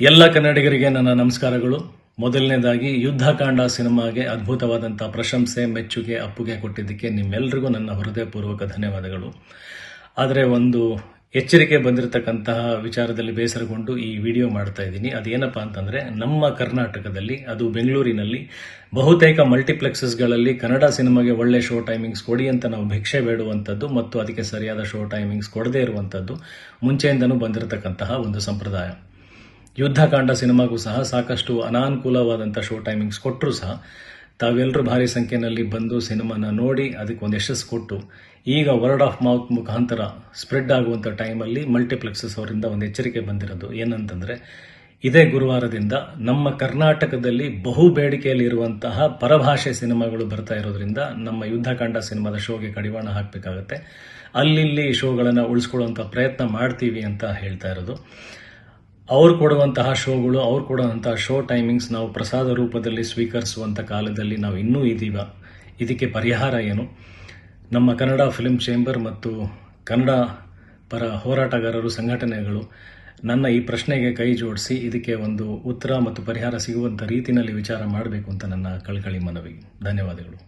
ಎಲ್ಲ ಕನ್ನಡಿಗರಿಗೆ ನನ್ನ ನಮಸ್ಕಾರಗಳು. ಮೊದಲನೇದಾಗಿ ಯುದ್ಧಕಾಂಡ ಸಿನಿಮಾಗೆ ಅದ್ಭುತವಾದಂತಹ ಪ್ರಶಂಸೆ, ಮೆಚ್ಚುಗೆ, ಅಪ್ಪುಗೆ ಕೊಟ್ಟಿದ್ದಕ್ಕೆ ನಿಮ್ಮೆಲ್ಲರಿಗೂ ನನ್ನ ಹೃದಯಪೂರ್ವಕ ಧನ್ಯವಾದಗಳು. ಆದರೆ ಒಂದು ಎಚ್ಚರಿಕೆ ಬಂದಿರತಕ್ಕಂತಹ ವಿಚಾರದಲ್ಲಿ ಬೇಸರಗೊಂಡು ಈ ವಿಡಿಯೋ ಮಾಡ್ತಾ ಇದ್ದೀನಿ. ಅದೇನಪ್ಪಾ ಅಂತಂದ್ರೆ, ನಮ್ಮ ಕರ್ನಾಟಕದಲ್ಲಿ, ಅದು ಬೆಂಗಳೂರಿನಲ್ಲಿ ಬಹುತೇಕ ಮಲ್ಟಿಪ್ಲೆಕ್ಸಸ್ಗಳಲ್ಲಿ ಕನ್ನಡ ಸಿನಿಮಾಗೆ ಒಳ್ಳೆ ಶೋ ಟೈಮಿಂಗ್ಸ್ ಕೊಡಿ ಅಂತ ನಾವು ಭಿಕ್ಷೆ ಬೇಡುವಂಥದ್ದು ಮತ್ತು ಅದಕ್ಕೆ ಸರಿಯಾದ ಶೋ ಟೈಮಿಂಗ್ಸ್ ಕೊಡದೇ ಇರುವಂಥದ್ದು ಮುಂಚೆಯಿಂದನೂ ಬಂದಿರತಕ್ಕಂತಹ ಒಂದು ಸಂಪ್ರದಾಯ. ಯುದ್ಧಕಾಂಡ ಸಿನಿಮಾಗೂ ಸಹ ಸಾಕಷ್ಟು ಅನಾನುಕೂಲವಾದಂಥ ಶೋ ಟೈಮಿಂಗ್ಸ್ ಕೊಟ್ಟರು ಸಹ ತಾವೆಲ್ಲರೂ ಭಾರಿ ಸಂಖ್ಯೆಯಲ್ಲಿ ಬಂದು ಸಿನಿಮಾನ ನೋಡಿ ಅದಕ್ಕೆ ಒಂದು ಯಶಸ್ಸು ಕೊಟ್ಟು ಈಗ ವರ್ಡ್ ಆಫ್ ಮೌತ್ ಮುಖಾಂತರ ಸ್ಪ್ರೆಡ್ ಆಗುವಂಥ ಟೈಮಲ್ಲಿ ಮಲ್ಟಿಪ್ಲೆಕ್ಸಸ್ ಅವರಿಂದ ಒಂದು ಎಚ್ಚರಿಕೆ ಬಂದಿರೋದು ಏನಂತಂದರೆ, ಇದೇ ಗುರುವಾರದಿಂದ ನಮ್ಮ ಕರ್ನಾಟಕದಲ್ಲಿ ಬಹು ಬೇಡಿಕೆಯಲ್ಲಿ ಇರುವಂತಹ ಪರಭಾಷೆ ಸಿನಿಮಾಗಳು ಬರ್ತಾ ಇರೋದ್ರಿಂದ ನಮ್ಮ ಯುದ್ಧಕಾಂಡ ಸಿನಿಮಾದ ಶೋಗೆ ಕಡಿವಾಣ ಹಾಕಬೇಕಾಗತ್ತೆ. ಅಲ್ಲಿ ಶೋಗಳನ್ನು ಉಳಿಸ್ಕೊಳ್ಳುವಂಥ ಪ್ರಯತ್ನ ಮಾಡ್ತೀವಿ ಅಂತ ಹೇಳ್ತಾ ಇರೋದು. ಅವ್ರು ಕೊಡುವಂತಹ ಶೋಗಳು, ಅವ್ರು ಕೊಡುವಂತಹ ಶೋ ಟೈಮಿಂಗ್ಸ್ ನಾವು ಪ್ರಸಾದ ರೂಪದಲ್ಲಿ ಸ್ವೀಕರಿಸುವಂಥ ಕಾಲದಲ್ಲಿ ನಾವು ಇನ್ನೂ ಇದ್ದೀವ. ಇದಕ್ಕೆ ಪರಿಹಾರ ಏನು? ನಮ್ಮ ಕನ್ನಡ ಫಿಲ್ಮ್ ಚೇಂಬರ್ ಮತ್ತು ಕನ್ನಡ ಪರ ಹೋರಾಟಗಾರರು, ಸಂಘಟನೆಗಳು ನನ್ನ ಈ ಪ್ರಶ್ನೆಗೆ ಕೈ ಜೋಡಿಸಿ ಇದಕ್ಕೆ ಒಂದು ಉತ್ತರ ಮತ್ತು ಪರಿಹಾರ ಸಿಗುವಂಥ ರೀತಿಯಲ್ಲಿ ವಿಚಾರ ಮಾಡಬೇಕು ಅಂತ ನನ್ನ ಕಳಕಳಿ ಮನವಿ. ಧನ್ಯವಾದಗಳು.